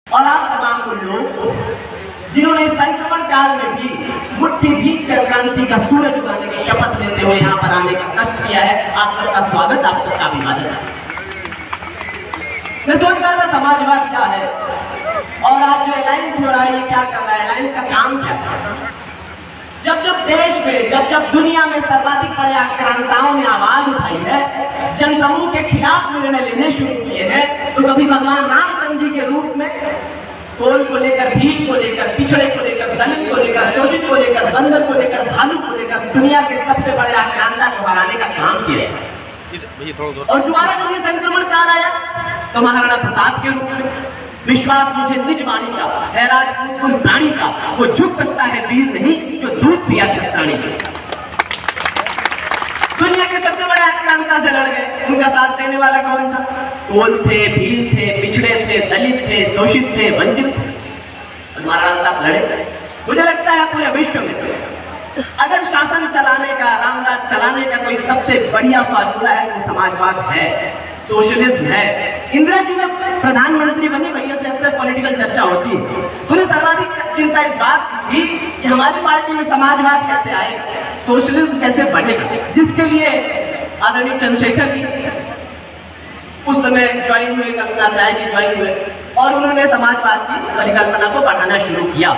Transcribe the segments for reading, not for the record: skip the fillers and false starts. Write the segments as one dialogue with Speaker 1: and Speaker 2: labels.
Speaker 1: और आप तमाम वो लोग जिन्होंने संक्रमण काल में भी मुट्ठी भींचकर क्रांति का सूरज उगाने की शपथ लेते हुए यहाँ पर आने का कष्ट किया है, आप सबका स्वागत, आप सबका अभिवादन। मैं सोच रहा था समाजवाद क्या है और आज जो अलायंस हो रहा है ये क्या कर रहा है, अलायंस का काम क्या है। जब जब देश में जब दुनिया में सर्वाधिक बड़े आक्रांताओं ने आवाज उठाई है, जनसमूह के खिलाफ निर्णय लेने शुरू किए हैं, तो कभी भगवान रामचंद्र जी के रूप में कोल को लेकर, भील को लेकर, पिछड़े को लेकर, दलित को लेकर, शोषित को लेकर, बंदर को लेकर, भालू को लेकर दुनिया के सबसे बड़े आक्रांता को हराने का काम किया। और दोबारा जब ये संक्रमण काल आया तो महाराणा प्रताप के रूप में, विश्वास मुझे निज वाणी का है राजपूत कुल प्राणी का, वो झुक सकता है वीर नहीं जो दूध पिया छत्राणी का। दुनिया के सबसे बड़े आक्रांता से लड़ गए, उनका साथ देने वाला कौन था? कोल थे, भील थे, पिछड़े थे, दलित थे, शोषित थे, वंचित थे। महाराणा प्रताप लड़े। मुझे लगता है पूरे विश्व में अगर शासन चलाने का, रामराज चलाने का कोई सबसे बढ़िया फार्मूला है तो समाजवाद है, सोशलिज्म है। इंदिरा जी जब प्रधानमंत्री बनी, भैया से अक्सर पॉलिटिकल चर्चा होती है, तो उन्हें सर्वाधिक चिंता इस बात की थी कि हमारी पार्टी में समाजवाद कैसे आएगा, सोशलिज्म कैसे बढ़ेगा, जिसके लिए आदरणीय चंद्रशेखर जी उस समय ज्वाइन हुए, कल्पना राय जी ज्वाइन हुए और उन्होंने समाजवाद की परिकल्पना को बढ़ाना शुरू किया।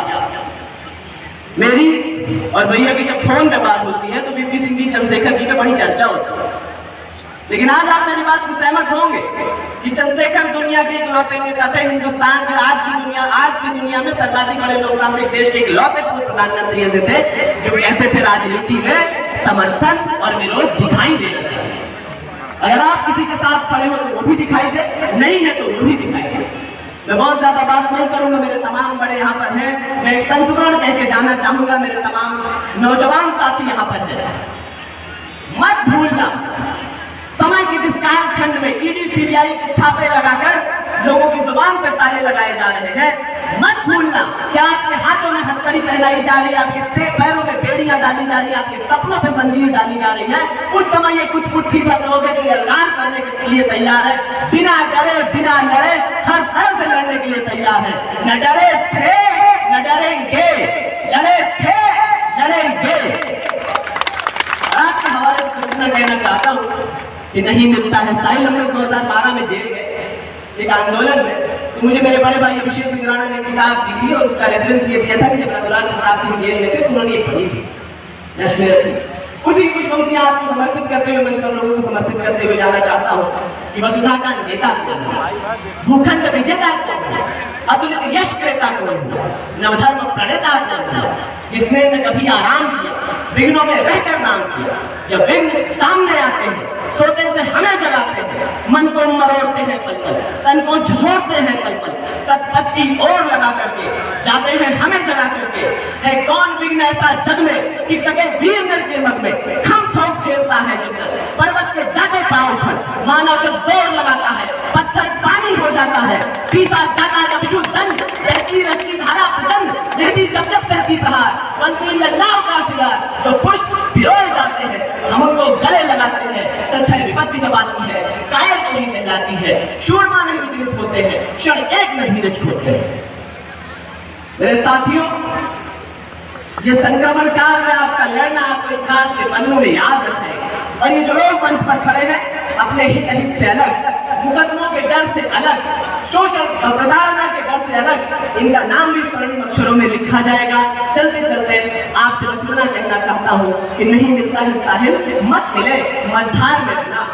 Speaker 1: मेरी और भैया की जब फोन पे बात होती है तो वीपी सिंह जी, चंद्रशेखर जी पे बड़ी चर्चा होती है, लेकिन आज आप मेरी बात से सहमत होंगे कि चंद्रशेखर दुनिया के इकलौते नेता थे। हिंदुस्तान के आज की दुनिया में सर्वाधिक बड़े लोकतांत्रिक देश के इकलौते पूर्व प्रधानमंत्री ऐसे थे जो कहते थे राजनीति में समर्थन और विरोध दिखाई देना चाहिए। अगर आप किसी के साथ खड़े हो तो वो भी दिखाई दे, नहीं है तो वो भी दिखाई दे। मैं बहुत ज्यादा बात नहीं करूंगा, मेरे तमाम बड़े यहाँ पर हैं। मैं एक संस्मरण कह के जाना चाहूंगा, मेरे तमाम नौजवान साथी यहाँ पर हैं। मत भूलना, समय के जिस कालखंड में ईडी सीबीआई के छापे लगाकर लोगों की जुबान पर ताले लगाए जा रहे हैं, मत भूलना क्या आपके हाथों में हथकड़ी पहनाई जा रही है, आपके पैरों में बेड़ियां डाली जा रही है, आपके सपनों पे जंजीर डाली जा रही है। उस समय ये कुछ मुट्ठी भर लोग हैं जो एलान करने के लिए तैयार है, बिना डरे बिना लड़े हर तरह से लड़ने के लिए तैयार है। न डरे थे न डरेंगे, लड़े थे लड़ेंगे। आपके हवाले से इतना कहना चाहता हूँ कि नहीं मिलता है साहिल। हम लोग 2012 में जेल गए एक आंदोलन में, तो मुझे मेरे बड़े भाई अभिषेक सिंह राणा ने किताब दी थी और उसका रेफरेंस ये दिया था कि जब महाराणा प्रताप सिंह जेल में थे तो उन्होंने ये पढ़ी थी, नष्ट में रखी। उसी कुछ पंक्तियां आपको समर्पित करते हुए, मैं लोगों को समर्पित करते हुए जाना चाहता हूँ कि वसुधा का नेता कौन है, भूखंड विजेता कौन है, अतुलित यश क्रेता कौन है, नवधर्म प्रणेता कौन है, जिसने न कभी आराम किया, विघ्नों में रहकर नाम किया। जब विघ्न सामने आते हैं सोते से हमें जगाते हैं, मन को मरोड़ते हैं पल पल, तन को झोड़ते हैं पल पल, सतपथ की ओर लगा करके जाते हैं हमें जगा करके। है कौन विघ्न ऐसा जग में कि सके वीर नर के मग में खम ठोक खेलता है जगत, पर्वत के जाते पांव खड़ मानो जब जोर लगाता है पत्थर पानी हो जाता है, पीसा जाता जब दंड बहती रहती धारा प्रचंड, रहती जब जब सहती प्रहार, बनती लल्लाओं का शिकार। जो पुष्प भिगोए जाते हैं हम उनको गले लगाते हैं, सच्चाई विपत्ति जब आती है कायर को ही दहलाती है, शूरमा नहीं विचलित होते हैं, क्षण एक में धीरज खोते हैं। मेरे साथियों, ये संक्रमण काल में आपका लड़ना आपको इतिहास के पन्नों में याद रखेगा। और ये जो लोग मंच पर खड़े हैं अपने हित से अलग, मुकदमों के डर से अलग, शोषण और प्रताड़ना के डर से अलग, इनका नाम भी स्वर्णिम अक्षरों में लिखा जाएगा। चलते चलते आपसे बस इतना कहना चाहता हूँ कि नहीं मिलता है साहिल, मत मिले मझधार में रहना,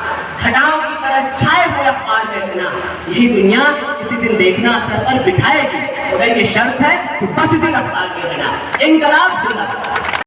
Speaker 1: खटाओं की तरह छाए हुए अखबार में रहना। यही दुनिया किसी दिन देखना सर पर बिठाएगी, मगर ये शर्त है कि बस इसी रफ्तार में रहना। इंकलाब जिंदाबाद।